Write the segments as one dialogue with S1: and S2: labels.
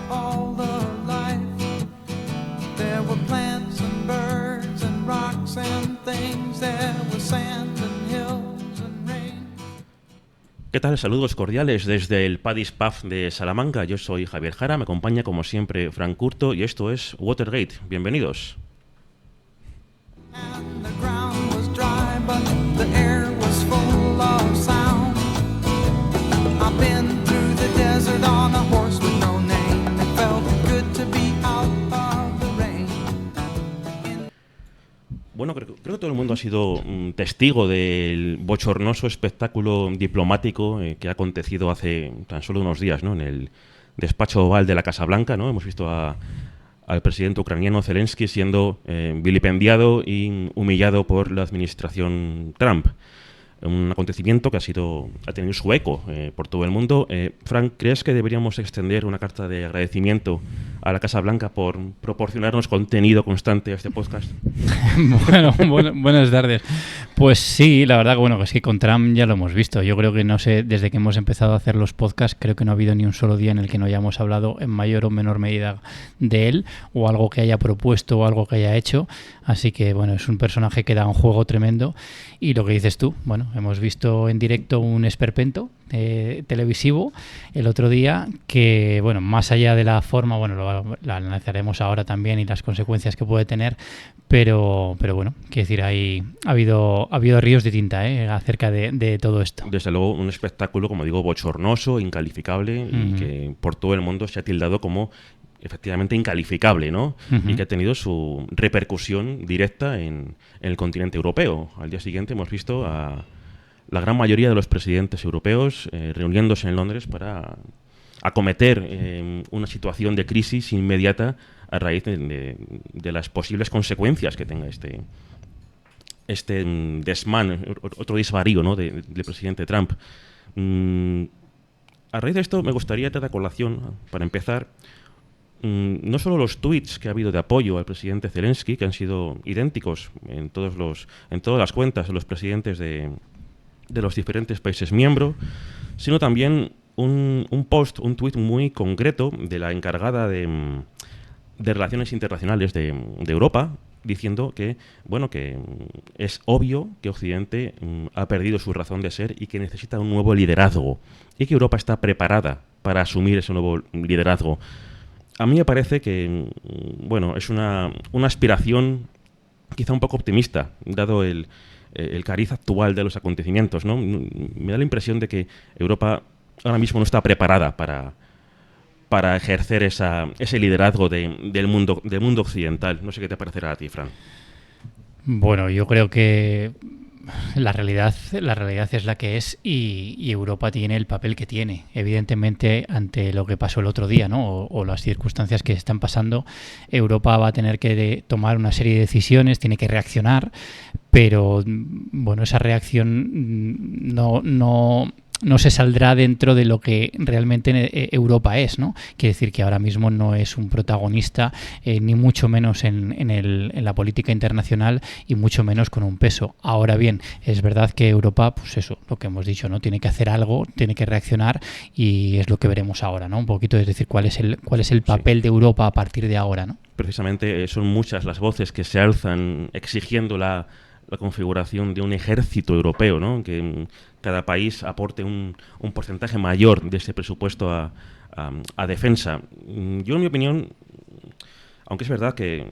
S1: all the life. There were plants and birds and rocks and things. There was sand and hills and rain.
S2: ¿Qué tal? Saludos cordiales desde el Paddy's Pub de Salamanca. Yo soy Javier Jara, me acompaña como siempre Frank Curto y esto es Watergate. Bienvenidos.
S1: And the ground was dry, but the air was full of sound. I've been through the desert on a horse with no name. It felt good to be out of the rain.
S2: Bueno, creo que todo el mundo ha sido testigo del bochornoso espectáculo diplomático que ha acontecido hace tan solo unos días, ¿no? En el despacho oval de la Casa Blanca, ¿no? Hemos visto al presidente ucraniano Zelensky siendo vilipendiado y humillado por la administración Trump. Un acontecimiento que ha tenido su eco por todo el mundo. Frank, ¿crees que deberíamos extender una carta de agradecimiento a la Casa Blanca por proporcionarnos contenido constante a este podcast?
S3: Buenas tardes. Pues sí, la verdad que bueno, que es que con Trump ya lo hemos visto. Yo creo que no sé, desde que hemos empezado a hacer los podcasts, creo que no ha habido ni un solo día en el que no hayamos hablado en mayor o menor medida de él, o algo que haya propuesto o algo que haya hecho. Así que bueno, es un personaje que da un juego tremendo. Y lo que dices tú, bueno, hemos visto en directo un esperpento televisivo el otro día que, bueno, más allá de la forma, bueno, la analizaremos ahora también y las consecuencias que puede tener, pero bueno, quiero decir, ha habido ríos de tinta acerca de todo esto.
S2: Desde luego, un espectáculo, como digo, bochornoso, incalificable, y que por todo el mundo se ha tildado como efectivamente incalificable, ¿no? Y que ha tenido su repercusión directa en el continente europeo. Al día siguiente hemos visto a la gran mayoría de los presidentes europeos reuniéndose en Londres para acometer una situación de crisis inmediata a raíz de las posibles consecuencias que tenga este desmán, otro desvarío, ¿no? del presidente Trump. A raíz de esto me gustaría traer a colación, para empezar, no solo los tweets que ha habido de apoyo al presidente Zelensky, que han sido idénticos en todas las cuentas de los presidentes de los diferentes países miembros, sino también un tweet muy concreto de la encargada de Relaciones Internacionales de Europa, diciendo que, bueno, que es obvio que Occidente ha perdido su razón de ser y que necesita un nuevo liderazgo, y que Europa está preparada para asumir ese nuevo liderazgo. A mí me parece que, bueno, es una aspiración quizá un poco optimista, dado el cariz actual de los acontecimientos, ¿no? Me da la impresión de que Europa ahora mismo no está preparada para ejercer ese liderazgo del mundo occidental. No sé qué te parecerá a ti, Fran.
S3: Bueno, yo creo que la realidad es la que es y Europa tiene el papel que tiene. Evidentemente, ante lo que pasó el otro día, ¿no? o las circunstancias que están pasando, Europa va a tener que tomar una serie de decisiones, tiene que reaccionar, pero bueno, esa reacción no se saldrá dentro de lo que realmente Europa es, ¿no? Quiere decir que ahora mismo no es un protagonista, ni mucho menos en la política internacional y mucho menos con un peso. Ahora bien, es verdad que Europa, pues eso, lo que hemos dicho, ¿no? Tiene que hacer algo, tiene que reaccionar y es lo que veremos ahora, ¿no? Un poquito, es decir, cuál es el papel de Europa a partir de ahora, ¿no?
S2: Precisamente son muchas las voces que se alzan exigiendo la configuración de un ejército europeo, ¿no? Que cada país aporte un porcentaje mayor de ese presupuesto a defensa. Yo, en mi opinión, aunque es verdad que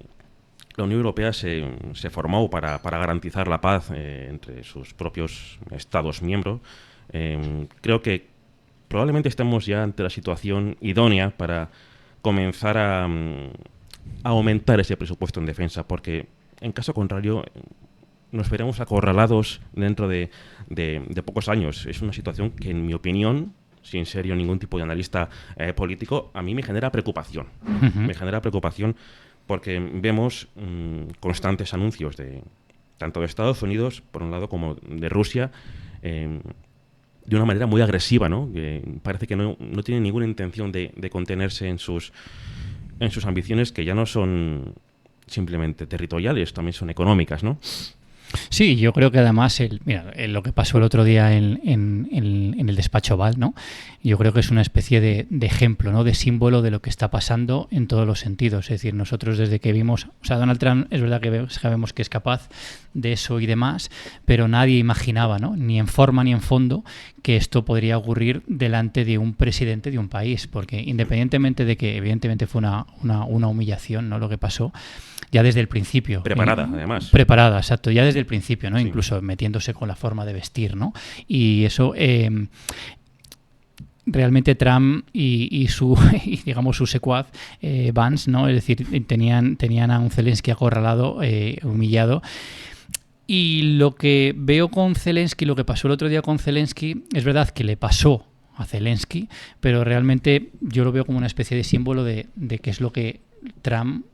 S2: la Unión Europea se formó para garantizar la paz entre sus propios Estados miembros, creo que probablemente estemos ya ante la situación idónea para comenzar a aumentar ese presupuesto en defensa, porque en caso contrario nos veremos acorralados dentro de pocos años. Es una situación que, en mi opinión, sin ser yo ningún tipo de analista político, a mí me genera preocupación. Me genera preocupación porque vemos constantes anuncios tanto de Estados Unidos, por un lado, como de Rusia, de una manera muy agresiva, ¿no? Parece que no tiene ninguna intención de contenerse en sus ambiciones, que ya no son simplemente territoriales, también son económicas, ¿no?
S3: Sí, yo creo que además mira, lo que pasó el otro día en el despacho Oval, ¿no? Yo creo que es una especie de ejemplo, ¿no? De símbolo de lo que está pasando en todos los sentidos. Es decir, nosotros desde que vimos, o sea, Donald Trump es verdad que sabemos que es capaz de eso y demás, pero nadie imaginaba, ¿no? Ni en forma ni en fondo, que esto podría ocurrir delante de un presidente de un país, porque independientemente de que evidentemente fue una humillación, ¿no? Lo que pasó, ya desde el principio.
S2: Preparada, además.
S3: Preparada, exacto, ya desde el principio, ¿no?
S2: Sí.
S3: Incluso metiéndose con la forma de vestir, ¿no? Y eso realmente Trump y su digamos su secuaz Vance, ¿no? Es decir, tenían a un Zelensky acorralado, humillado. Y lo que veo con Zelensky, lo que pasó el otro día con Zelensky, es verdad que le pasó a Zelensky, pero realmente yo lo veo como una especie de símbolo de qué es lo que Trump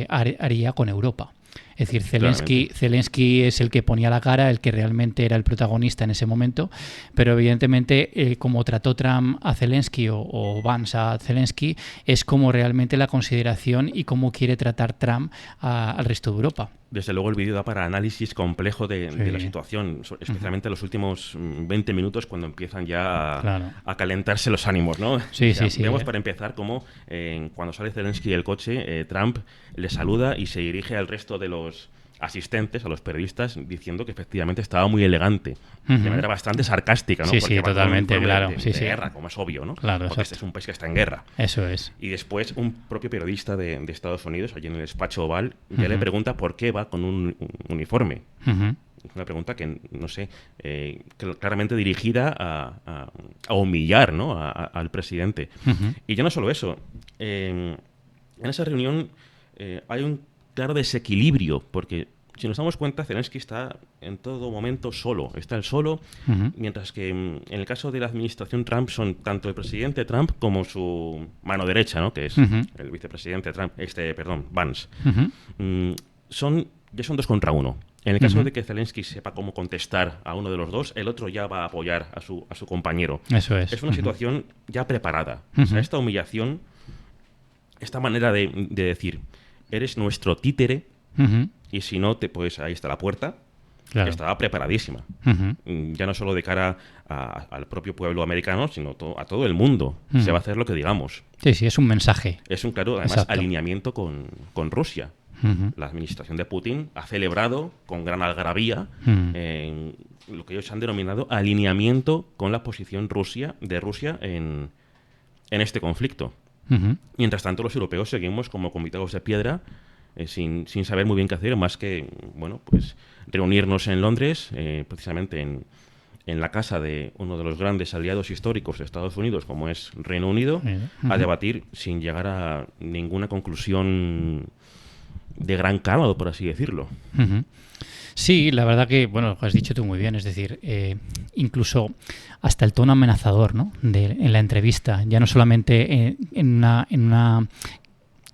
S3: haría con Europa. Es decir, Zelensky es el que ponía la cara, el que realmente era el protagonista en ese momento, pero evidentemente como trató Trump a Zelensky o Vance a Zelensky, es como realmente la consideración y cómo quiere tratar Trump al resto de Europa.
S2: Desde luego el vídeo da para análisis complejo de la situación, especialmente los últimos 20 minutos cuando empiezan ya a calentarse los ánimos, ¿no?
S3: Sí,
S2: vemos para empezar cómo cuando sale Zelensky del coche, Trump le saluda y se dirige al resto de los asistentes, a los periodistas, diciendo que efectivamente estaba muy elegante, de manera bastante sarcástica, ¿no?
S3: Sí,
S2: porque
S3: totalmente, claro.
S2: De guerra, como es obvio, ¿no?
S3: Claro,
S2: porque este es un país que está en guerra.
S3: Eso es.
S2: Y después un propio periodista de Estados Unidos, allí en el despacho Oval, ya le pregunta por qué va con un uniforme. Una pregunta que, no sé, claramente dirigida a humillar, ¿no? al presidente. Y ya no solo eso. En esa reunión hay un claro desequilibrio, porque si nos damos cuenta, Zelensky está en todo momento solo. Está él solo, mientras que en el caso de la administración Trump son tanto el presidente Trump como su mano derecha, ¿no? Que es el vicepresidente Trump, Vance. Ya son 2 contra 1. En el caso de que Zelensky sepa cómo contestar a uno de los dos, el otro ya va a apoyar a su compañero.
S3: Eso es.
S2: Es una situación ya preparada. O sea, esta humillación, esta manera de decir, eres nuestro títere, y si no, pues ahí está la puerta. Claro. Estaba preparadísima. Ya no solo de cara al propio pueblo americano, sino a todo el mundo. Se va a hacer lo que digamos.
S3: Sí, es un mensaje.
S2: Es un claro, además, alineamiento con Rusia. La administración de Putin ha celebrado con gran algarabía lo que ellos han denominado alineamiento con la posición de Rusia en este conflicto. Mientras tanto, los europeos seguimos como convitados de piedra, sin saber muy bien qué hacer, más que pues reunirnos en Londres, precisamente en la casa de uno de los grandes aliados históricos de Estados Unidos, como es Reino Unido, a debatir sin llegar a ninguna conclusión de gran calado, por así decirlo.
S3: Sí, la verdad que, lo has dicho tú muy bien, es decir, incluso hasta el tono amenazador, ¿no? En la entrevista, ya no solamente en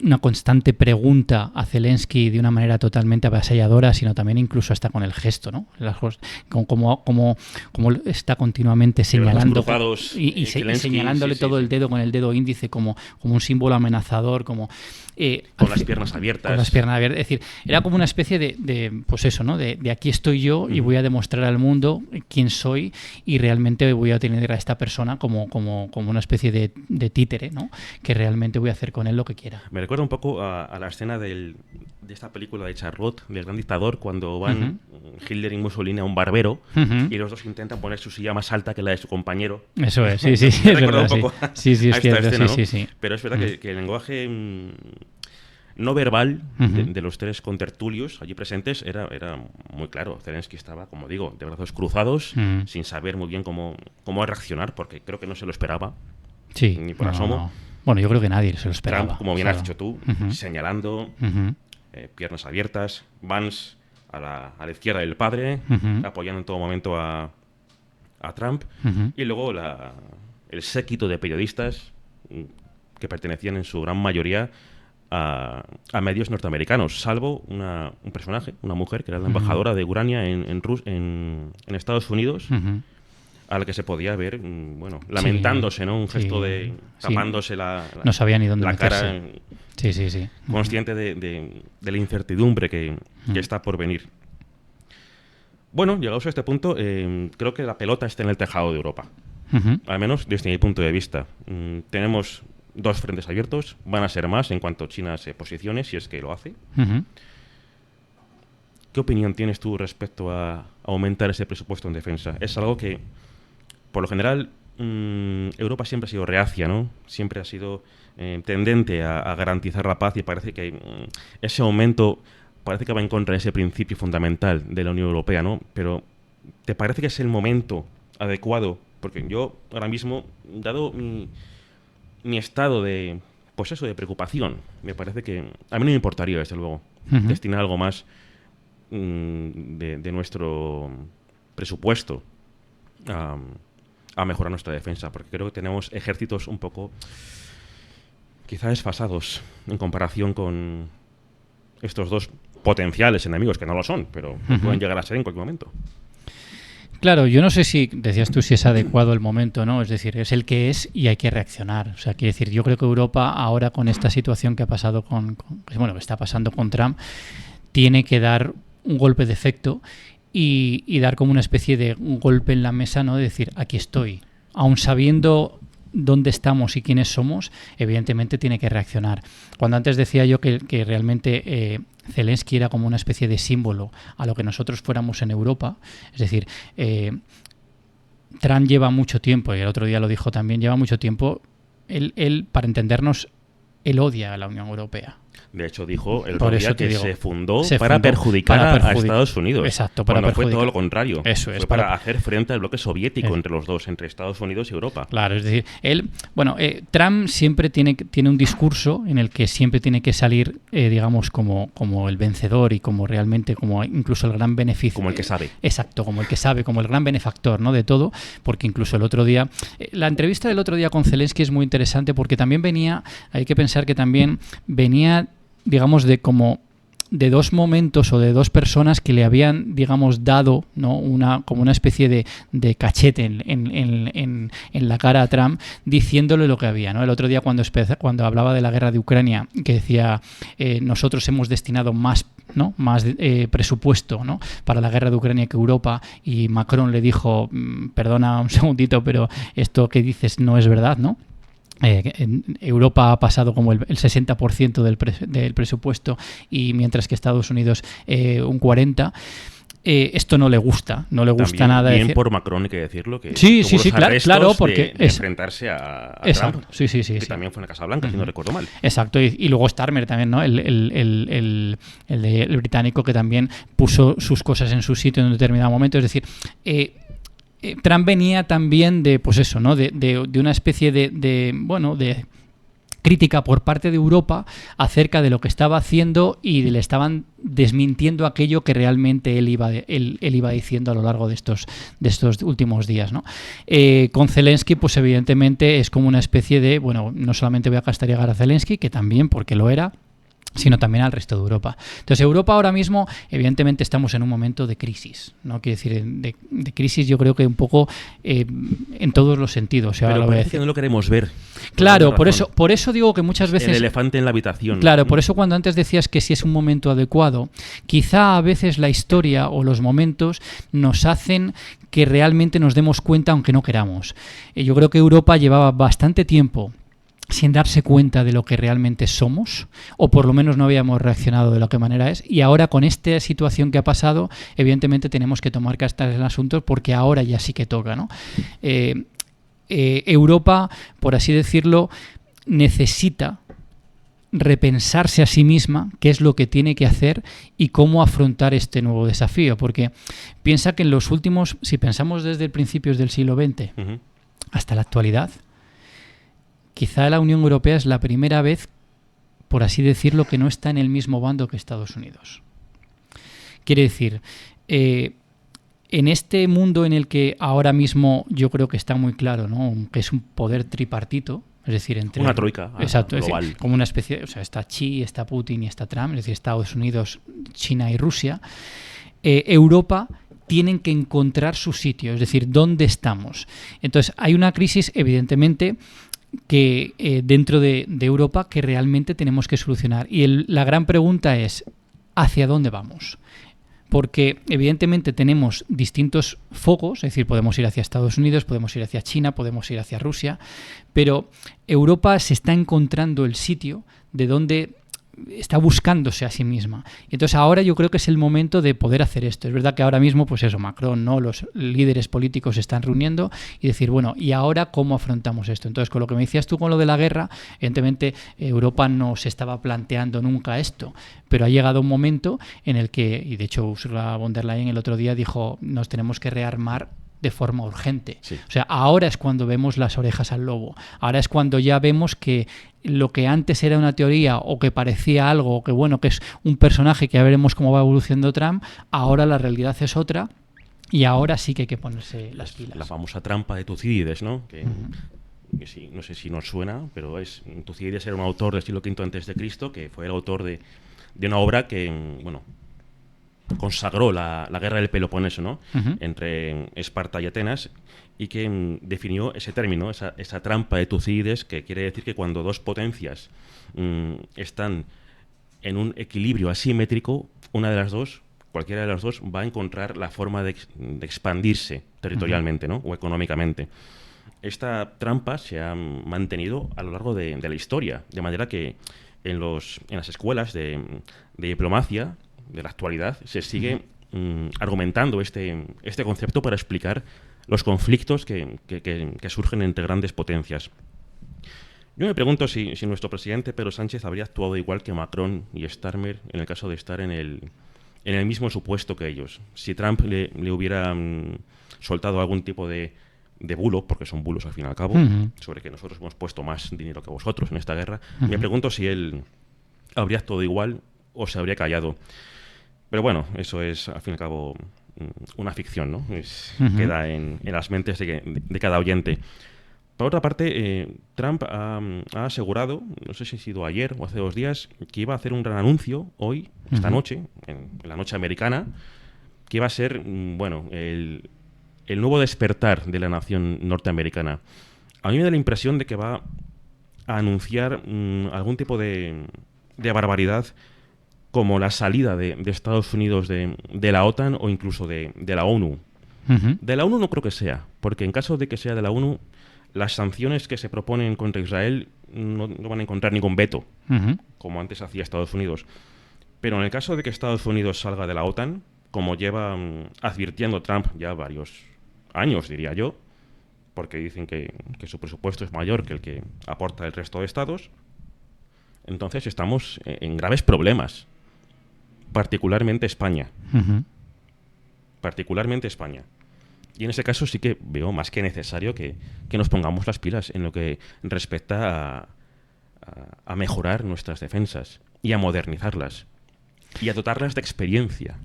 S3: una constante pregunta a Zelensky de una manera totalmente avasalladora, sino también incluso hasta con el gesto, ¿no? Como está continuamente señalando y señalándole todo el dedo con el dedo índice como un símbolo amenazador, como
S2: con las piernas abiertas.
S3: Con las piernas abiertas. Es decir, era como una especie de pues eso, ¿no? De aquí estoy yo y voy a demostrar al mundo quién soy y realmente voy a tener a esta persona como una especie de títere, ¿no? Que realmente voy a hacer con él lo que quiera.
S2: Me recuerda un poco a la escena de esta película de Charlotte, del gran dictador, cuando van Hitler y Mussolini a un barbero y los dos intentan poner su silla más alta que la de su compañero.
S3: Eso es, sí, es verdad.
S2: Un poco
S3: sí, es
S2: a
S3: cierto,
S2: escena,
S3: sí.
S2: Pero es verdad que el lenguaje no verbal de los 3 contertulios allí presentes era muy claro. Zelensky estaba, como digo, de brazos cruzados, sin saber muy bien cómo reaccionar, porque creo que no se lo esperaba, ni por asomo.
S3: No. Bueno, yo creo que nadie se lo esperaba.
S2: Trump, como bien has dicho tú, señalando, piernas abiertas, Vance a la izquierda del padre, apoyando en todo momento a Trump, y luego el séquito de periodistas que pertenecían en su gran mayoría a medios norteamericanos, salvo un personaje, una mujer, que era la embajadora de Ucrania en Estados Unidos, a la que se podía ver, lamentándose, ¿no? Un gesto de tapándose
S3: no sabía ni dónde
S2: la cara,
S3: sí.
S2: consciente de la incertidumbre que está por venir. Bueno, llegados a este punto, creo que la pelota está en el tejado de Europa.
S3: Ujú.
S2: Al menos desde mi punto de vista. Tenemos dos frentes abiertos, van a ser más en cuanto China se posicione, si es que lo hace.
S3: Ujú.
S2: ¿Qué opinión tienes tú respecto a aumentar ese presupuesto en defensa? Es algo que, por lo general, Europa siempre ha sido reacia, ¿no? Siempre ha sido tendente a garantizar la paz y parece que ese aumento parece que va en contra de ese principio fundamental de la Unión Europea, ¿no? Pero ¿te parece que es el momento adecuado? Porque yo ahora mismo, dado mi estado de, pues eso, de preocupación, me parece que a mí no me importaría, desde luego,
S3: Ujú.
S2: destinar algo más de nuestro presupuesto a mejorar nuestra defensa, porque creo que tenemos ejércitos un poco quizá desfasados en comparación con estos dos potenciales enemigos, que no lo son, pero pueden llegar a ser en cualquier momento.
S3: Claro, yo no sé si, decías tú, si es adecuado el momento, ¿no? Es decir, es el que es y hay que reaccionar. O sea, quiero decir, yo creo que Europa ahora con esta situación que ha pasado bueno, que está pasando con Trump, tiene que dar un golpe de efecto y dar como una especie de un golpe en la mesa, ¿no? De decir, aquí estoy. Aun sabiendo dónde estamos y quiénes somos, evidentemente tiene que reaccionar. Cuando antes decía yo que realmente Zelensky era como una especie de símbolo a lo que nosotros fuéramos en Europa, es decir, Trump lleva mucho tiempo, y el otro día lo dijo también, lleva mucho tiempo, él para entendernos, él odia a la Unión Europea.
S2: De hecho, dijo el
S3: Por
S2: otro
S3: eso
S2: día
S3: te
S2: que
S3: digo,
S2: se fundó
S3: se
S2: para
S3: fundó
S2: perjudicar
S3: para
S2: a Estados Unidos.
S3: Exacto, para
S2: cuando fue
S3: perjudicar.
S2: todo lo contrario.
S3: Eso es,
S2: fue para hacer frente al bloque soviético entre los dos, entre Estados Unidos y Europa.
S3: Claro, es decir, Trump siempre tiene un discurso en el que siempre tiene que salir, digamos, como el vencedor y como realmente, como incluso el gran beneficio.
S2: Como el que sabe.
S3: Exacto, como el que sabe, como el gran benefactor, ¿no? De todo, porque incluso el otro día, la entrevista del otro día con Zelensky es muy interesante porque también hay que pensar que también venía, digamos, de dos momentos o de dos personas que le habían, digamos, dado, ¿no? como una especie de cachete en la cara a Trump, diciéndole lo que había, ¿no? El otro día cuando hablaba de la guerra de Ucrania, que decía nosotros hemos destinado más presupuesto, ¿no? Para la guerra de Ucrania que Europa, y Macron le dijo, perdona un segundito, pero esto que dices no es verdad, ¿no? Europa ha pasado como el 60% del presupuesto, y mientras que Estados Unidos un 40%. Esto no le gusta
S2: También,
S3: nada.
S2: Bien por Macron, hay que decirlo, que
S3: sí,
S2: tuvo los
S3: claro, porque
S2: de enfrentarse a
S3: exacto,
S2: Trump,
S3: sí.
S2: que también fue en la Casa Blanca, si no recuerdo mal.
S3: Exacto, y luego Starmer también, ¿no? El británico, que también puso sus cosas en su sitio en un determinado momento. Es decir, Trump venía también de, pues eso, ¿no? De una especie de crítica por parte de Europa acerca de lo que estaba haciendo, y le estaban desmintiendo aquello que realmente él iba diciendo a lo largo de estos últimos días, ¿no? Con Zelensky, pues evidentemente es como una especie de, bueno, no solamente voy a castigar a Zelensky, que también, porque lo era, sino también al resto de Europa. Entonces, Europa ahora mismo, evidentemente, estamos en un momento de crisis, ¿no? Quiero decir, de crisis, yo creo que un poco en todos los sentidos.
S2: Pero parece que no lo queremos ver.
S3: Claro, por eso digo que muchas veces...
S2: El elefante en la habitación.
S3: Claro, por eso cuando antes decías que si es un momento adecuado, quizá a veces la historia o los momentos nos hacen que realmente nos demos cuenta, aunque no queramos. Yo creo que Europa llevaba bastante tiempo sin darse cuenta de lo que realmente somos, o por lo menos no habíamos reaccionado de la que manera es, y ahora con esta situación que ha pasado, evidentemente tenemos que tomar cartas en el asunto, porque ahora ya sí que toca, ¿no? Europa, por así decirlo, necesita repensarse a sí misma qué es lo que tiene que hacer y cómo afrontar este nuevo desafío, porque piensa que en los últimos, si pensamos desde el principios del siglo XX hasta la actualidad, quizá la Unión Europea es la primera vez, por así decirlo, que no está en el mismo bando que Estados Unidos. Quiere decir, en este mundo en el que ahora mismo yo creo que está muy claro, ¿no? Que es un poder tripartito, es decir, entre
S2: una troika
S3: exacto,
S2: global.
S3: Es decir, como una especie, o sea, está Xi, está Putin y está Trump, es decir, Estados Unidos, China y Rusia. Europa tienen que encontrar su sitio, es decir, dónde estamos. Entonces, hay una crisis, evidentemente, que dentro de Europa, que realmente tenemos que solucionar. Y la gran pregunta es, ¿hacia dónde vamos? porque evidentemente tenemos distintos focos, es decir, podemos ir hacia Estados Unidos, podemos ir hacia China, podemos ir hacia Rusia, pero Europa se está encontrando el sitio de donde está buscándose a sí misma. Y entonces ahora yo creo que es el momento de poder hacer esto. Es verdad que ahora mismo, pues eso, Macron, ¿no? Los líderes políticos se están reuniendo y decir, bueno, ¿y ahora cómo afrontamos esto? Entonces, con lo que me decías tú con lo de la guerra, evidentemente Europa no se estaba planteando nunca esto, pero ha llegado un momento en el que, y de hecho Ursula von der Leyen el otro día dijo, nos tenemos que rearmar de forma urgente.
S2: Sí.
S3: O sea, ahora es cuando vemos las orejas al lobo. Ahora es cuando ya vemos que lo que antes era una teoría o que parecía algo, o que bueno, que es un personaje que ya veremos cómo va evolucionando Trump, ahora la realidad es otra y ahora sí que hay que ponerse las pilas.
S2: La famosa trampa de Tucídides, ¿no? Que sí, no sé si nos suena, pero Tucídides era un autor del siglo V a.C., que fue el autor de una obra que, bueno, consagró la guerra del Peloponeso, ¿no? Entre Esparta y Atenas, y que definió ese término, esa trampa de Tucídides, que quiere decir que cuando dos potencias están en un equilibrio asimétrico, una de las dos, cualquiera de las dos, va a encontrar la forma de expandirse territorialmente, ¿no? O económicamente. Esta trampa se ha mantenido a lo largo de la historia, de manera que en las escuelas de diplomacia de la actualidad se sigue argumentando este concepto para explicar los conflictos que surgen entre grandes potencias. Yo me pregunto si nuestro presidente Pedro Sánchez habría actuado igual que Macron y Starmer en el caso de estar en el mismo supuesto que ellos. Si Trump le hubiera soltado algún tipo de bulo, porque son bulos al fin y al cabo, sobre que nosotros hemos puesto más dinero que vosotros en esta guerra, me pregunto si él habría actuado igual o se habría callado. Pero bueno, eso es, al fin y al cabo, una ficción, ¿no? Queda en las mentes de cada oyente. Por otra parte, Trump ha asegurado, no sé si ha sido ayer o hace 2 días, que iba a hacer un gran anuncio hoy, esta noche, en la noche americana, que iba a ser, bueno, el nuevo despertar de la nación norteamericana. A mí me da la impresión de que va a anunciar algún tipo de barbaridad, como la salida de Estados Unidos de la OTAN o incluso de la ONU. De la ONU no creo que sea, porque en caso de que sea de la ONU, las sanciones que se proponen contra Israel no van a encontrar ningún veto, como antes hacía Estados Unidos. Pero en el caso de que Estados Unidos salga de la OTAN, como lleva advirtiendo Trump ya varios años, diría yo, porque dicen que su presupuesto es mayor que el que aporta el resto de estados, entonces estamos en graves problemas. Particularmente España. Particularmente España. Y en ese caso sí que veo más que necesario que nos pongamos las pilas en lo que respecta a mejorar nuestras defensas y a modernizarlas y a dotarlas de experiencia.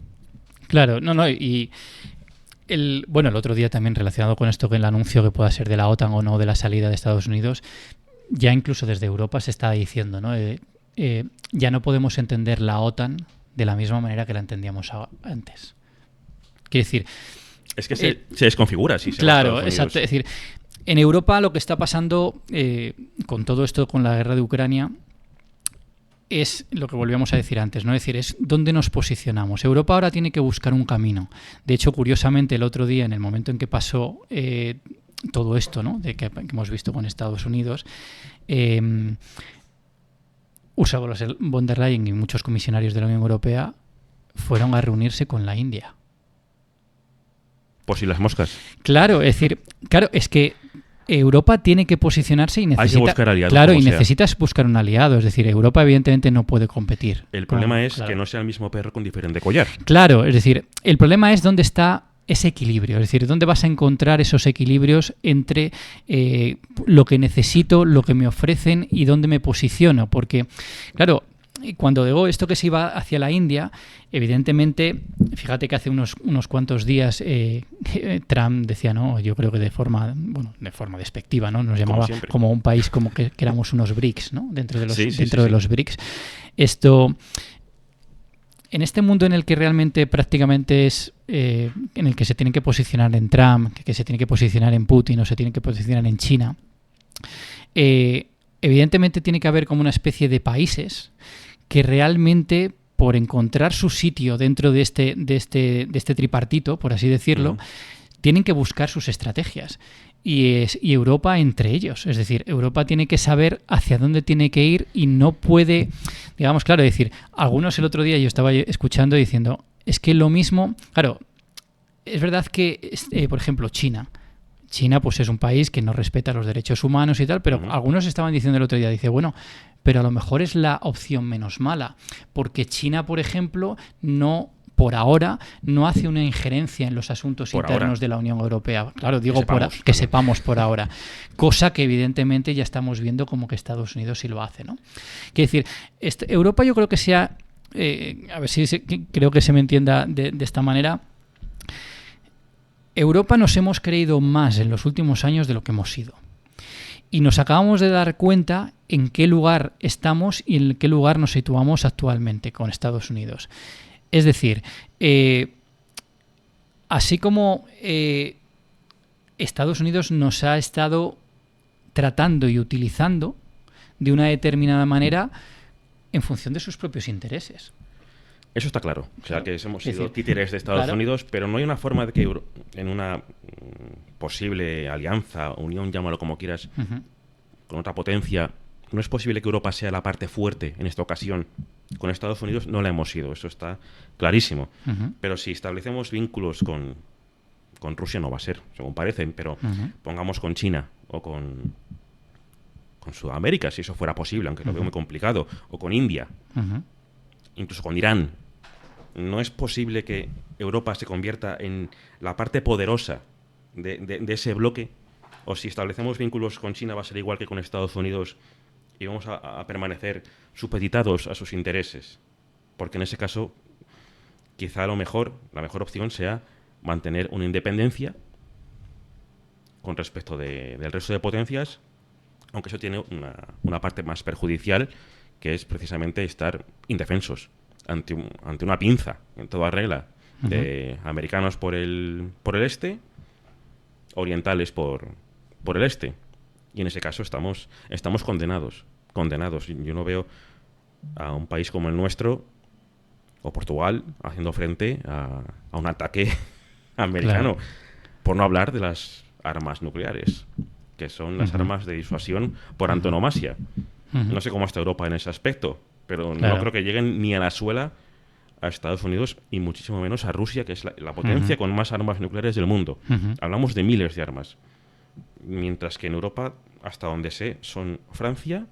S3: Claro, y el otro día también relacionado con esto, que el anuncio que pueda ser de la OTAN o no de la salida de Estados Unidos, ya incluso desde Europa se está diciendo, ¿no? Ya no podemos entender la OTAN de la misma manera que la entendíamos antes. Quiere decir...
S2: Es que se desconfigura, sí.
S3: Claro, exacto. Es decir, en Europa lo que está pasando con todo esto, con la guerra de Ucrania, es lo que volvíamos a decir antes, ¿no? Es decir, es dónde nos posicionamos. Europa ahora tiene que buscar un camino. De hecho, curiosamente, el otro día, en el momento en que pasó todo esto, ¿no? Que hemos visto con Estados Unidos, Ursula von der Leyen y muchos comisionarios de la Unión Europea fueron a reunirse con la India.
S2: Por si las moscas.
S3: Claro, es que Europa tiene que posicionarse y necesita...
S2: Hay que buscar aliados.
S3: Claro, y necesitas buscar un aliado. Es decir, Europa evidentemente no puede competir.
S2: El problema es que no sea el mismo perro con diferente collar.
S3: Claro, es decir, el problema es dónde está ese equilibrio. Es decir, dónde vas a encontrar esos equilibrios entre lo que necesito, lo que me ofrecen y dónde me posiciono. Porque, claro, cuando digo esto que se iba hacia la India, evidentemente, fíjate que hace unos cuantos días Trump decía, ¿no? Yo creo que de forma despectiva, ¿no? Nos llamaba como un país como que éramos unos BRICS, ¿no? Dentro de los BRICS. Esto, en este mundo en el que realmente prácticamente es en el que se tienen que posicionar en Trump, que se tiene que posicionar en Putin o se tienen que posicionar en China, evidentemente tiene que haber como una especie de países que realmente por encontrar su sitio dentro de este tripartito, por así decirlo, tienen que buscar sus estrategias. Y Europa entre ellos. Es decir, Europa tiene que saber hacia dónde tiene que ir y no puede, digamos, claro, decir, algunos el otro día yo estaba escuchando diciendo, es que lo mismo, claro, es verdad que, por ejemplo, China pues es un país que no respeta los derechos humanos y tal, pero algunos estaban diciendo el otro día, dice, bueno, pero a lo mejor es la opción menos mala, porque China, por ejemplo, por ahora no hace una injerencia en los asuntos
S2: por
S3: internos
S2: ahora
S3: de la Unión Europea. Claro, digo
S2: que
S3: sepamos por ahora. Cosa que evidentemente ya estamos viendo como que Estados Unidos sí lo hace, ¿no? Quiero decir, Europa yo creo que sea, a ver si creo que se me entienda de esta manera. Europa nos hemos creído más en los últimos años de lo que hemos sido. Y nos acabamos de dar cuenta en qué lugar estamos y en qué lugar nos situamos actualmente con Estados Unidos. Es decir, así como Estados Unidos nos ha estado tratando y utilizando de una determinada manera en función de sus propios intereses.
S2: Eso está claro. O sea, que hemos sido títeres de Estados
S3: claro.
S2: Unidos, pero no hay una forma de que en una posible alianza, unión, llámalo como quieras, con otra potencia, no es posible que Europa sea la parte fuerte en esta ocasión. Con Estados Unidos no la hemos sido, eso está clarísimo. Pero si establecemos vínculos con Rusia, no va a ser, según parecen, pero pongamos con China o con Sudamérica, si eso fuera posible, aunque lo veo muy complicado, o con India, incluso con Irán. No es posible que Europa se convierta en la parte poderosa de ese bloque, o si establecemos vínculos con China va a ser igual que con Estados Unidos y vamos a permanecer supeditados a sus intereses. Porque en ese caso, quizá la mejor opción sea mantener una independencia con respecto del resto de potencias, aunque eso tiene una parte más perjudicial, que es precisamente estar indefensos ante una pinza, en toda regla, de americanos por el este, orientales por el este. Y en ese caso estamos condenados. Yo no veo a un país como el nuestro, o Portugal, haciendo frente a un ataque americano. Claro. Por no hablar de las armas nucleares, que son las armas de disuasión por antonomasia. No sé cómo está Europa en ese aspecto, pero no creo que lleguen ni a la suela a Estados Unidos y muchísimo menos a Rusia, que es la potencia con más armas nucleares del mundo. Hablamos de miles de armas. Mientras que en Europa, hasta donde sé, son Francia,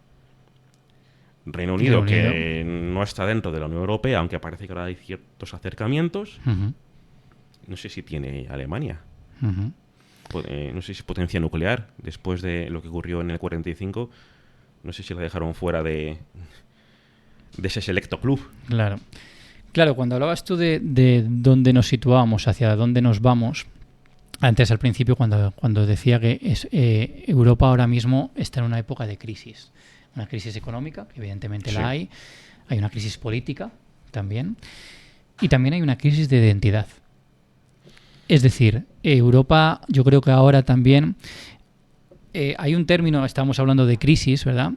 S2: Reino Unido, que no está dentro de la Unión Europea, aunque parece que ahora hay ciertos acercamientos. No sé si tiene Alemania. No sé si potencia nuclear, después de lo que ocurrió en el 45. No sé si la dejaron fuera de ese selecto club.
S3: Claro, cuando hablabas tú de dónde nos situábamos, hacia dónde nos vamos, antes al principio cuando decía que Europa ahora mismo está en una época de crisis. Una crisis económica, que evidentemente la hay una crisis política también, y también hay una crisis de identidad. Es decir, Europa, yo creo que ahora también hay un término, estamos hablando de crisis, ¿verdad?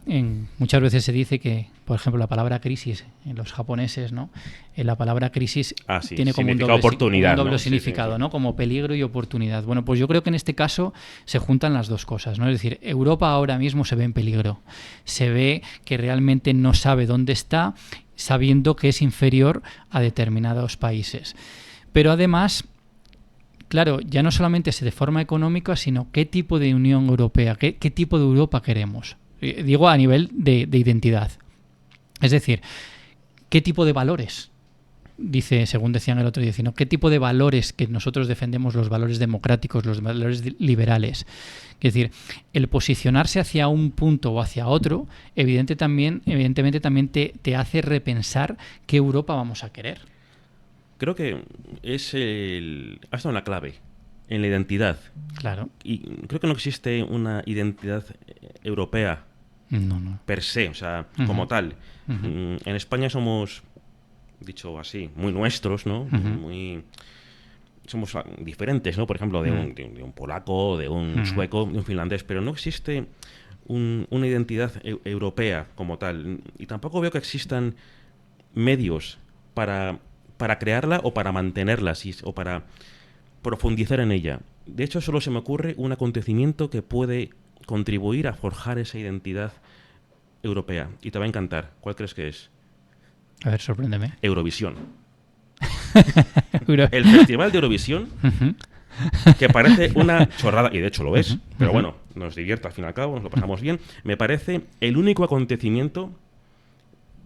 S3: Muchas veces se dice que, por ejemplo, la palabra crisis en los japoneses, ¿no? La palabra crisis tiene como un doble significado, ¿no? Como peligro y oportunidad. Bueno, pues yo creo que en este caso se juntan las dos cosas, ¿no? Es decir, Europa ahora mismo se ve en peligro. Se ve que realmente no sabe dónde está, sabiendo que es inferior a determinados países. Pero además, claro, ya no solamente es de forma económica, sino qué tipo de Unión Europea, qué tipo de Europa queremos. Digo a nivel de identidad. Es decir, qué tipo de valores, dice, según decían el otro día, sino qué tipo de valores que nosotros defendemos, los valores democráticos, los valores liberales. Es decir, el posicionarse hacia un punto o hacia otro, evidentemente también te hace repensar qué Europa vamos a querer.
S2: Creo que ha estado en la clave, en la identidad.
S3: Claro.
S2: Y creo que no existe una identidad europea per se, o sea, como tal. En España somos, dicho así, muy nuestros, ¿no? Somos diferentes, ¿no? Por ejemplo, de un polaco, de un sueco, de un finlandés, pero no existe una identidad europea como tal. Y tampoco veo que existan medios para crearla o para mantenerla, o para profundizar en ella. De hecho, solo se me ocurre un acontecimiento que puede contribuir a forjar esa identidad europea. Y te va a encantar. ¿Cuál crees que es?
S3: A ver, sorpréndeme.
S2: Eurovisión. El Festival de Eurovisión, que parece una chorrada, y de hecho lo es, pero bueno, nos divierte al fin y al cabo, nos lo pasamos bien. Me parece el único acontecimiento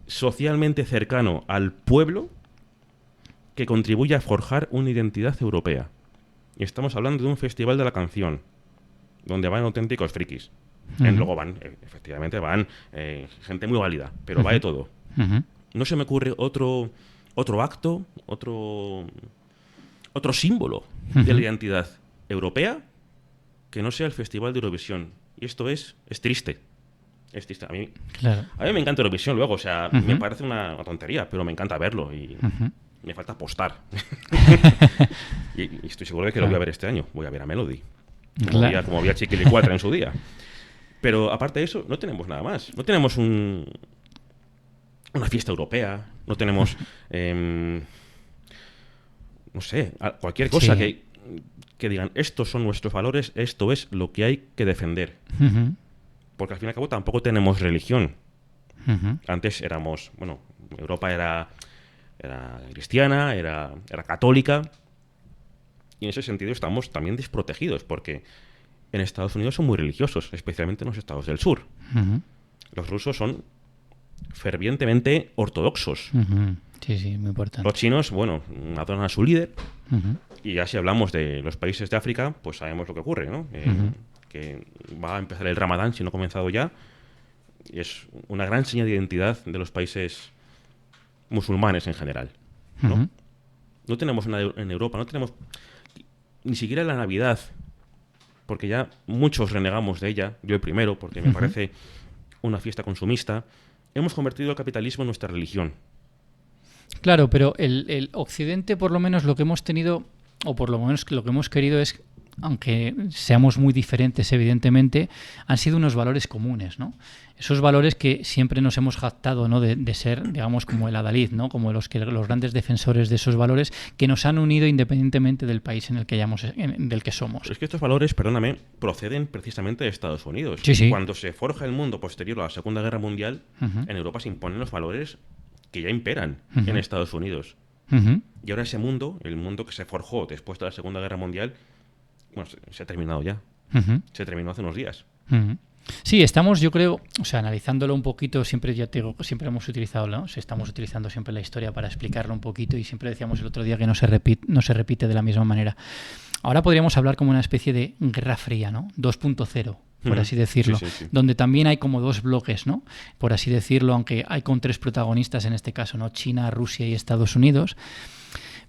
S2: socialmente cercano al pueblo que contribuye a forjar una identidad europea. Y estamos hablando de un festival de la canción, donde van auténticos frikis. Luego van, efectivamente, gente muy válida, pero va de todo. No se me ocurre otro acto, otro símbolo de la identidad europea que no sea el Festival de Eurovisión. Y esto es triste. Es triste. A mí me encanta Eurovisión luego, o sea, me parece una tontería, pero me encanta verlo y me falta apostar. y estoy seguro de que lo voy a ver este año. Voy a ver a Melody. Como vi a Chiquilicuatre en su día. Pero aparte de eso, no tenemos nada más. No tenemos una fiesta europea, no tenemos, no sé, cualquier cosa que digan, estos son nuestros valores, esto es lo que hay que defender. Porque al fin y al cabo tampoco tenemos religión. Antes éramos, bueno, Europa era cristiana, era católica, y en ese sentido estamos también desprotegidos, porque en Estados Unidos son muy religiosos, especialmente en los estados del sur. Los rusos son fervientemente ortodoxos.
S3: Sí, muy importante.
S2: Los chinos, bueno, adoran a su líder. Y ya si hablamos de los países de África, pues sabemos lo que ocurre, ¿no? Que va a empezar el Ramadán, si no ha comenzado ya. Y es una gran señal de identidad de los países musulmanes en general, ¿no? No tenemos nada en Europa, no tenemos ni siquiera la Navidad, porque ya muchos renegamos de ella, yo el primero, porque me parece una fiesta consumista. Hemos convertido el capitalismo en nuestra religión.
S3: Claro, pero el Occidente, por lo menos lo que hemos tenido, o por lo menos lo que hemos querido es, aunque seamos muy diferentes evidentemente, han sido unos valores comunes, ¿no? Esos valores que siempre nos hemos jactado, ¿no? de ser, digamos, como el adalid, ¿no? Como los grandes defensores de esos valores que nos han unido independientemente del país en el que del que somos.
S2: Es que estos valores, perdóname, proceden precisamente de Estados Unidos.
S3: Sí.
S2: Cuando se forja el mundo posterior a la Segunda Guerra Mundial, en Europa se imponen los valores que ya imperan en Estados Unidos. Y ahora ese mundo, el mundo que se forjó después de la Segunda Guerra Mundial, bueno, se ha terminado ya. Se terminó hace unos días.
S3: Sí, estamos, yo creo, o sea, analizándolo un poquito, siempre ya te digo, siempre hemos utilizado, ¿no? Estamos utilizando siempre la historia para explicarlo un poquito y siempre decíamos el otro día que no se repite de la misma manera. Ahora podríamos hablar como una especie de Guerra Fría, ¿no? 2.0, por así decirlo,
S2: sí.
S3: donde también hay como dos bloques, ¿no? Por así decirlo, aunque hay con tres protagonistas en este caso, ¿no? China, Rusia y Estados Unidos.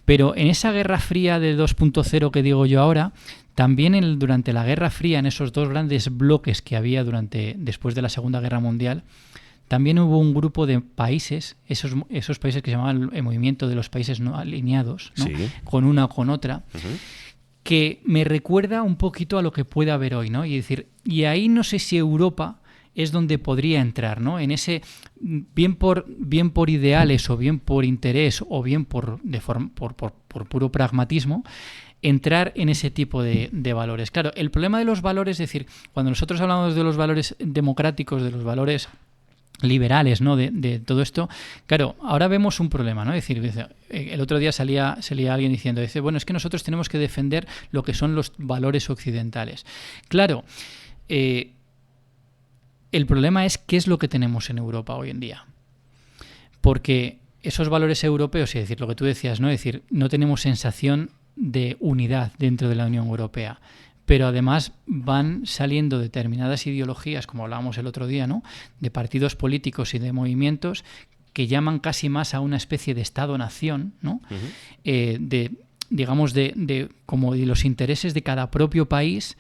S3: Pero en esa Guerra Fría de 2.0 que digo yo ahora, también durante la Guerra Fría, en esos dos grandes bloques que había después de la Segunda Guerra Mundial, también hubo un grupo de países, esos países que se llamaban el movimiento de los países no alineados, ¿no?
S2: Sí.
S3: Con una o con otra, que me recuerda un poquito a lo que puede haber hoy, ¿no? Y ahí no sé si Europa es donde podría entrar, ¿no? En ese, bien por ideales o bien por interés o bien por puro pragmatismo, entrar en ese tipo de valores. Claro, el problema de los valores, es decir, cuando nosotros hablamos de los valores democráticos, de los valores liberales, ¿no? De todo esto, claro, ahora vemos un problema, ¿no? Es decir, el otro día salía alguien diciendo, bueno, es que nosotros tenemos que defender lo que son los valores occidentales. Claro, el problema es qué es lo que tenemos en Europa hoy en día. Porque esos valores europeos, es decir, lo que tú decías, ¿no? Es decir, no tenemos sensación de unidad dentro de la Unión Europea. Pero además van saliendo determinadas ideologías, como hablábamos el otro día, ¿no? De partidos políticos y de movimientos que llaman casi más a una especie de Estado-nación, ¿no? Digamos, como de los intereses de cada propio país,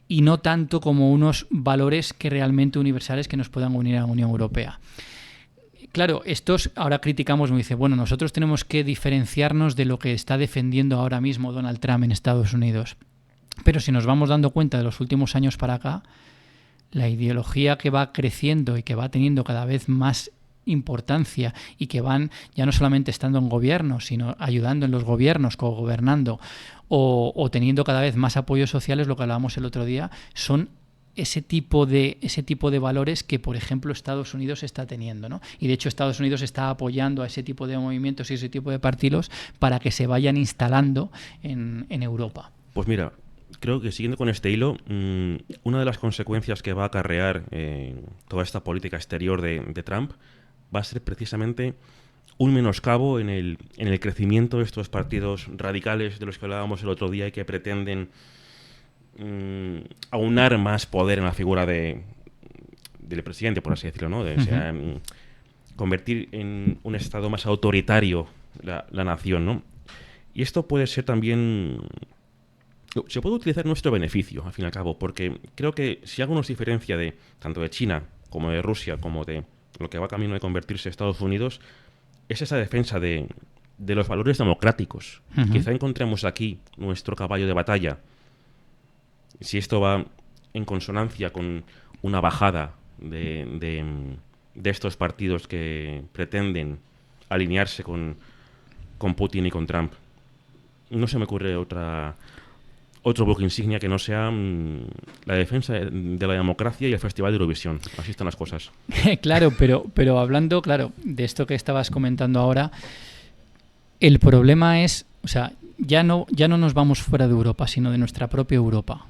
S3: y no tanto como unos valores que realmente universales que nos puedan unir a la Unión Europea. Claro, estos ahora criticamos, me dice, bueno, nosotros tenemos que diferenciarnos de lo que está defendiendo ahora mismo Donald Trump en Estados Unidos. Pero si nos vamos dando cuenta de los últimos años para acá, la ideología que va creciendo y que va teniendo cada vez más importancia y que van ya no solamente estando en gobiernos, sino ayudando en los gobiernos, cogobernando o teniendo cada vez más apoyos sociales, lo que hablábamos el otro día, son ese tipo de valores que, por ejemplo, Estados Unidos está teniendo, ¿no? Y de hecho Estados Unidos está apoyando a ese tipo de movimientos y ese tipo de partidos para que se vayan instalando en Europa.
S2: Pues mira, creo que siguiendo con este hilo, una de las consecuencias que va a acarrear toda esta política exterior de Trump va a ser precisamente un menoscabo en el crecimiento de estos partidos radicales de los que hablábamos el otro día y que pretenden aunar más poder en la figura del presidente, por así decirlo, ¿no? Convertir en un estado más autoritario la nación, ¿no? Y esto puede ser también... Se puede utilizar en nuestro beneficio, al fin y al cabo, porque creo que si algo nos diferencia tanto de China como de Rusia, como de lo que va camino de convertirse en Estados Unidos, es esa defensa de los valores democráticos. Quizá encontremos aquí nuestro caballo de batalla. Si esto va en consonancia con una bajada de estos partidos que pretenden alinearse con Putin y con Trump, no se me ocurre otro buque insignia que no sea la defensa de la democracia y el Festival de Eurovisión. Así están las cosas.
S3: Claro, pero hablando, de esto que estabas comentando ahora, el problema es, o sea, ya no nos vamos fuera de Europa, sino de nuestra propia Europa.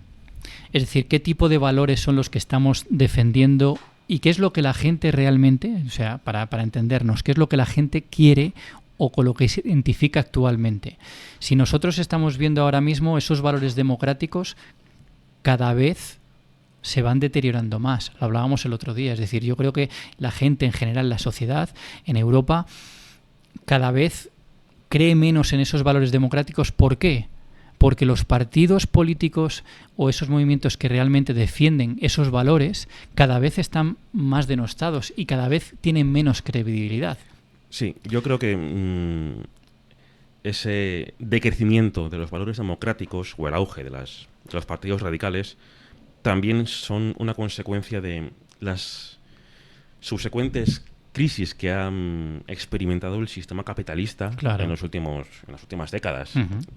S3: Es decir, ¿qué tipo de valores son los que estamos defendiendo y qué es lo que la gente realmente, o sea, para entendernos, qué es lo que la gente quiere o con lo que se identifica actualmente? Si nosotros estamos viendo ahora mismo esos valores democráticos cada vez se van deteriorando más. Lo hablábamos el otro día. Es decir, yo creo que la gente en general, la sociedad en Europa, cada vez cree menos en esos valores democráticos. ¿Por qué? Porque los partidos políticos o esos movimientos que realmente defienden esos valores cada vez están más denostados y cada vez tienen menos credibilidad.
S2: Sí, yo creo que ese decrecimiento de los valores democráticos o el auge de los partidos radicales también son una consecuencia de las subsecuentes crisis que ha experimentado el sistema capitalista en las últimas décadas.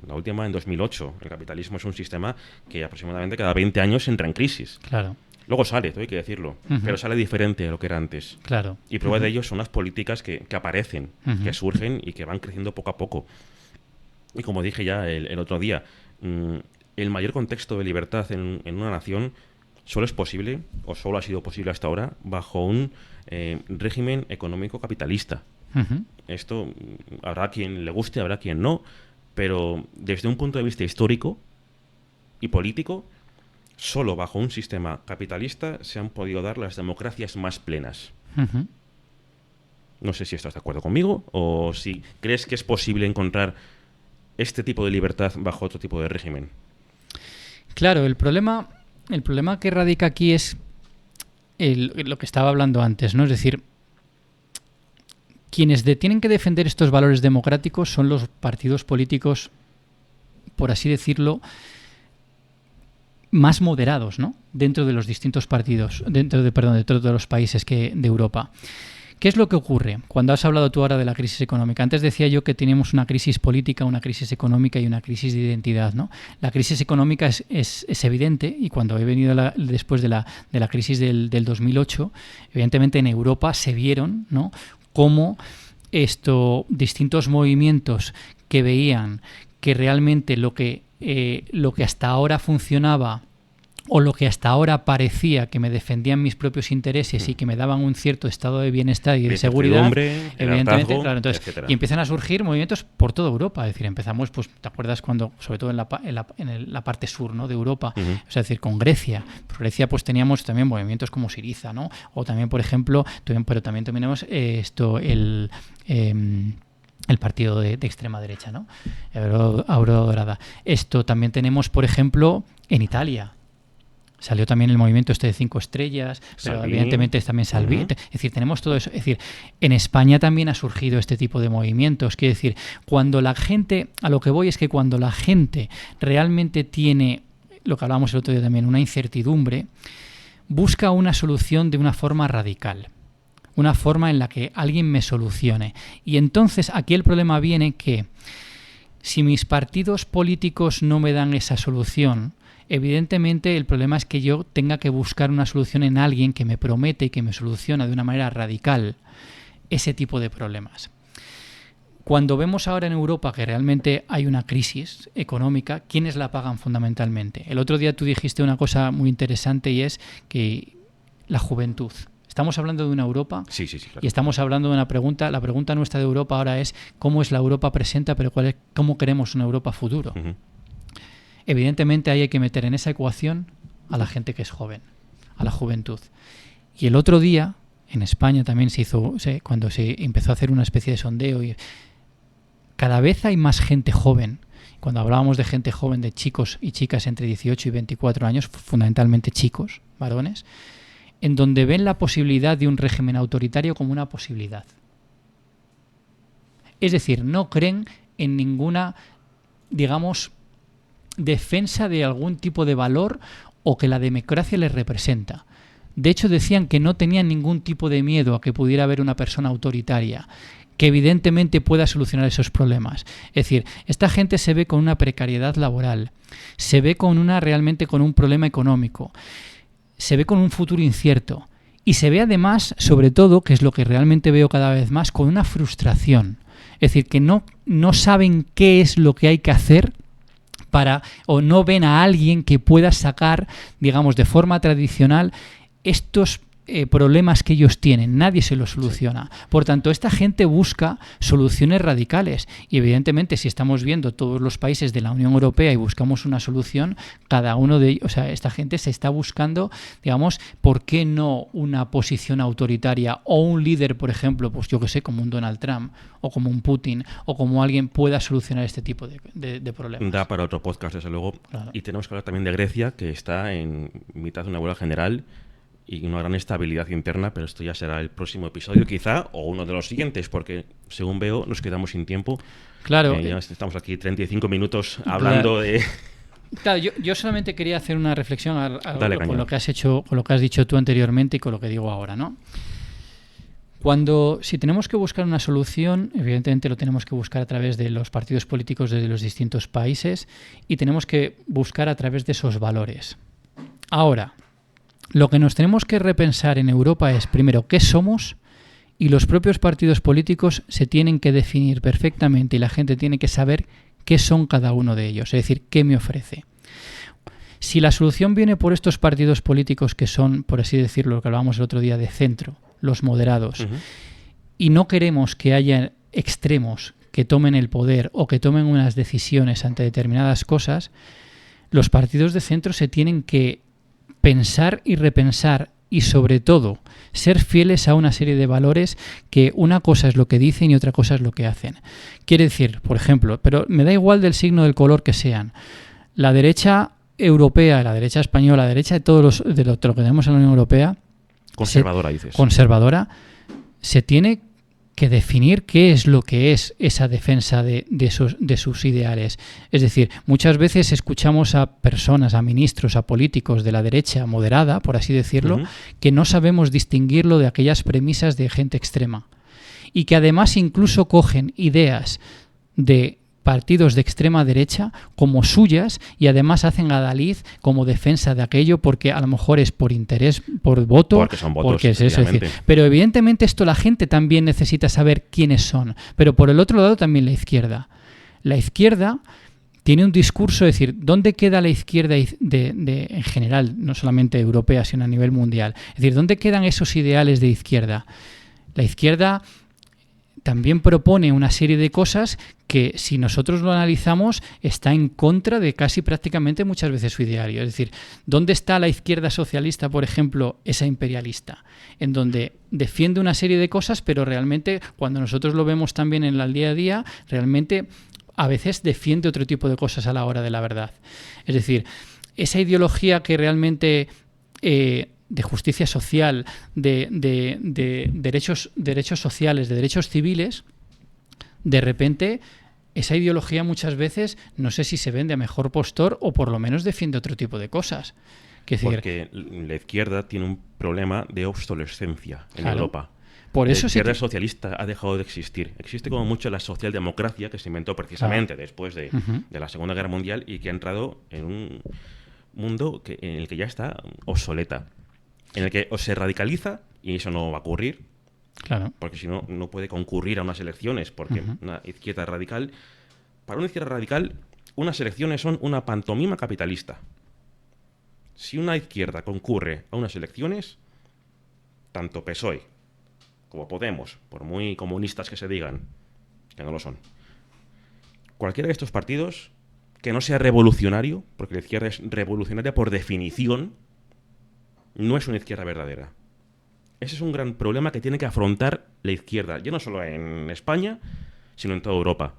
S2: La última en 2008. El capitalismo es un sistema que aproximadamente cada 20 años entra en crisis.
S3: Claro.
S2: Luego sale, hay que decirlo, pero sale diferente a lo que era antes.
S3: Claro.
S2: Y prueba de ello son las políticas que aparecen, que surgen y que van creciendo poco a poco. Y como dije ya el otro día, el mayor contexto de libertad en una nación solo es posible, o solo ha sido posible hasta ahora, bajo un régimen económico capitalista. Esto habrá quien le guste, habrá quien no, pero desde un punto de vista histórico y político, solo bajo un sistema capitalista se han podido dar las democracias más plenas. No sé si estás de acuerdo conmigo o si crees que es posible encontrar este tipo de libertad bajo otro tipo de régimen.
S3: Claro, el problema que radica aquí es lo que estaba hablando antes, ¿no? Es decir, quienes tienen que defender estos valores democráticos son los partidos políticos, por así decirlo, más moderados, ¿no? Dentro de los distintos partidos, dentro de todos los países de Europa. ¿Qué es lo que ocurre? Cuando has hablado tú ahora de la crisis económica, antes decía yo que teníamos una crisis política, una crisis económica y una crisis de identidad, ¿no? La crisis económica es evidente, y cuando he venido después de la crisis del 2008, evidentemente en Europa se vieron, ¿no?, cómo distintos movimientos que veían que realmente lo que hasta ahora funcionaba o lo que hasta ahora parecía que me defendían mis propios intereses y que me daban un cierto estado de bienestar y de seguridad, evidentemente, claro, entonces, y empiezan a surgir movimientos por toda Europa. Es decir, empezamos, pues, ¿te acuerdas cuando, sobre todo en la parte sur, ¿no?, de Europa, o sea, es decir, con Grecia? Por Grecia, pues teníamos también movimientos como Syriza, ¿no? O también, por ejemplo, pero también tenemos el partido de extrema derecha, ¿no? Aurora Dorada. Esto también tenemos, por ejemplo, en Italia. Salió también el movimiento de 5 estrellas, pero
S2: Salvini.
S3: evidentemente es también Salvini. Es decir, tenemos todo eso. Es decir, en España también ha surgido este tipo de movimientos. Quiero decir, cuando la gente, a lo que voy es que cuando la gente realmente tiene, lo que hablábamos el otro día también, una incertidumbre, busca una solución de una forma radical. una forma en la que alguien me solucione. Y entonces aquí el problema viene que si mis partidos políticos no me dan esa solución, evidentemente el problema es que yo tenga que buscar una solución en alguien que me promete y que me soluciona de una manera radical ese tipo de problemas. Cuando vemos ahora en Europa que realmente hay una crisis económica, ¿quiénes la pagan fundamentalmente? El otro día tú dijiste una cosa muy interesante y es que la juventud. Estamos hablando de una Europa
S2: Sí, claro.
S3: y estamos hablando de una pregunta. La pregunta nuestra de Europa ahora es ¿cómo es la Europa presente, pero cómo queremos una Europa futuro?
S2: Ujú.
S3: Evidentemente ahí hay que meter en esa ecuación a la gente que es joven, a la juventud. Y el otro día, en España también cuando se empezó a hacer una especie de sondeo, y cada vez hay más gente joven. Cuando hablábamos de gente joven, de chicos y chicas entre 18 y 24 años, fundamentalmente chicos, varones, en donde ven la posibilidad de un régimen autoritario como una posibilidad. Es decir, no creen en ninguna, digamos, defensa de algún tipo de valor o que la democracia les representa. De hecho, decían que no tenían ningún tipo de miedo a que pudiera haber una persona autoritaria que evidentemente pueda solucionar esos problemas. Es decir, esta gente se ve con una precariedad laboral, se ve realmente con un problema económico, se ve con un futuro incierto y se ve además, sobre todo, que es lo que realmente veo cada vez más, con una frustración. Es decir, que no saben qué es lo que hay que hacer o no ven a alguien que pueda sacar, digamos, de forma tradicional estos problemas que ellos tienen. Nadie se los soluciona. Por tanto, esta gente busca soluciones radicales y evidentemente si estamos viendo todos los países de la Unión Europea y buscamos una solución, cada uno de ellos, o sea, esta gente se está buscando, digamos, ¿por qué no una posición autoritaria o un líder, por ejemplo, pues yo que sé, como un Donald Trump o como un Putin o como alguien pueda solucionar este tipo de problemas?
S2: Da para otro podcast, desde luego.
S3: Claro.
S2: Y tenemos que hablar también de Grecia, que está en mitad de una huelga general y una gran estabilidad interna, pero esto ya será el próximo episodio quizá, o uno de los siguientes, porque según veo nos quedamos sin tiempo.
S3: Claro.
S2: Ya estamos aquí 35 minutos hablando de...
S3: Claro, yo solamente quería hacer una reflexión
S2: Dale,
S3: con lo que has hecho, con lo que has dicho tú anteriormente y con lo que digo ahora, ¿no? Si tenemos que buscar una solución, evidentemente lo tenemos que buscar a través de los partidos políticos de los distintos países y tenemos que buscar a través de esos valores. Ahora, lo que nos tenemos que repensar en Europa es, primero, ¿qué somos? Y los propios partidos políticos se tienen que definir perfectamente y la gente tiene que saber qué son cada uno de ellos, es decir, qué me ofrece. Si la solución viene por estos partidos políticos que son, por así decirlo, lo que hablábamos el otro día, de centro, los moderados, y no queremos que haya extremos que tomen el poder o que tomen unas decisiones ante determinadas cosas, los partidos de centro se tienen que pensar y repensar y sobre todo ser fieles a una serie de valores que una cosa es lo que dicen y otra cosa es lo que hacen. Quiere decir, por ejemplo, pero me da igual del signo del color que sean, la derecha europea, la derecha española, la derecha de lo que tenemos en la Unión Europea,
S2: Conservadora, dices.
S3: Conservadora, se tiene que definir qué es lo que es esa defensa de sus ideales. Es decir, muchas veces escuchamos a personas, a ministros, a políticos de la derecha moderada, por así decirlo, que no sabemos distinguirlo de aquellas premisas de gente extrema. Y que además incluso cogen ideas de partidos de extrema derecha como suyas y además hacen adalid como defensa de aquello porque a lo mejor es por interés, por voto,
S2: porque son votos,
S3: porque es eso. Es decir, pero evidentemente esto la gente también necesita saber quiénes son. Pero por el otro lado también la izquierda. La izquierda tiene un discurso, es decir, ¿dónde queda la izquierda en general, no solamente europea, sino a nivel mundial? Es decir, ¿dónde quedan esos ideales de izquierda? La izquierda también propone una serie de cosas que, si nosotros lo analizamos, está en contra de casi prácticamente muchas veces su ideario. Es decir, ¿dónde está la izquierda socialista, por ejemplo, esa imperialista? En donde defiende una serie de cosas, pero realmente, cuando nosotros lo vemos también en el día a día, realmente a veces defiende otro tipo de cosas a la hora de la verdad. Es decir, esa ideología que realmente... de justicia social, de derechos sociales, de derechos civiles, de repente esa ideología muchas veces no sé si se vende a mejor postor o por lo menos defiende otro tipo de cosas.
S2: Porque la izquierda tiene un problema de obsolescencia en Europa.
S3: Por eso
S2: la
S3: sí
S2: izquierda
S3: que...
S2: socialista ha dejado de existir. Existe como mucho la socialdemocracia, que se inventó precisamente después de la Segunda Guerra Mundial y que ha entrado en un mundo en el que ya está obsoleta, en el que o se radicaliza, y eso no va a ocurrir,
S3: Claro.
S2: porque si no, no puede concurrir a unas elecciones, porque una izquierda radical... Para una izquierda radical, unas elecciones son una pantomima capitalista. Si una izquierda concurre a unas elecciones, tanto PSOE como Podemos, por muy comunistas que se digan, que no lo son, cualquiera de estos partidos que no sea revolucionario, porque la izquierda es revolucionaria por definición, no es una izquierda verdadera. Ese es un gran problema que tiene que afrontar la izquierda, ya no solo en España, sino en toda Europa.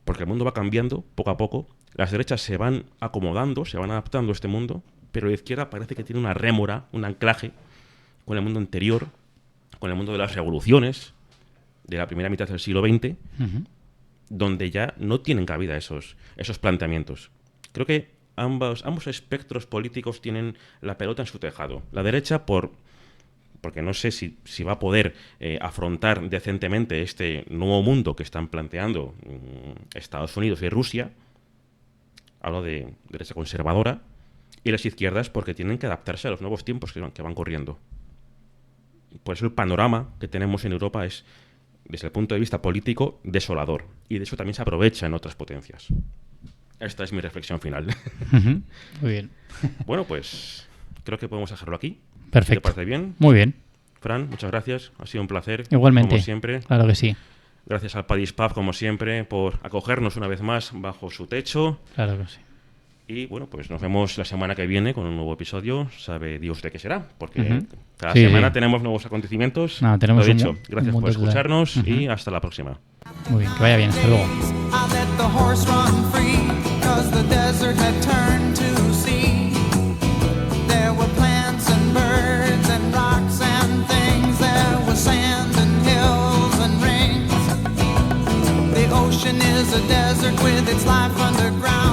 S2: Porque el mundo va cambiando poco a poco, las derechas se van acomodando, se van adaptando a este mundo, pero la izquierda parece que tiene una rémora, un anclaje con el mundo anterior, con el mundo de las revoluciones, de la primera mitad del siglo XX, donde ya no tienen cabida esos planteamientos. Creo que ambos espectros políticos tienen la pelota en su tejado. La derecha porque no sé si va a poder afrontar decentemente este nuevo mundo que están planteando Estados Unidos y Rusia. Hablo de derecha conservadora. Y las izquierdas porque tienen que adaptarse a los nuevos tiempos que van corriendo. Por eso el panorama que tenemos en Europa es, desde el punto de vista político, desolador. Y de eso también se aprovecha en otras potencias. Esta es mi reflexión final.
S3: Muy bien.
S2: Bueno, pues creo que podemos dejarlo aquí.
S3: Perfecto.
S2: ¿Te parece bien?
S3: Muy bien.
S2: Fran, muchas gracias. Ha sido un placer.
S3: Igualmente.
S2: Como siempre.
S3: Claro que sí.
S2: Gracias al Paddy's Pub, como siempre, por acogernos una vez más bajo su techo.
S3: Claro que sí.
S2: Y bueno, pues nos vemos la semana que viene con un nuevo episodio. Sabe Dios de qué será, porque cada semana tenemos nuevos acontecimientos.
S3: No, tenemos
S2: Lo dicho,
S3: un
S2: gracias por
S3: montón de-
S2: escucharnos y hasta la próxima.
S3: Muy bien, que vaya bien. Hasta luego.
S1: I let the horse run free, 'cause the desert had turned to sea. There were plants and birds and rocks and things. There was sand and hills and rings. The ocean is a desert with its life underground.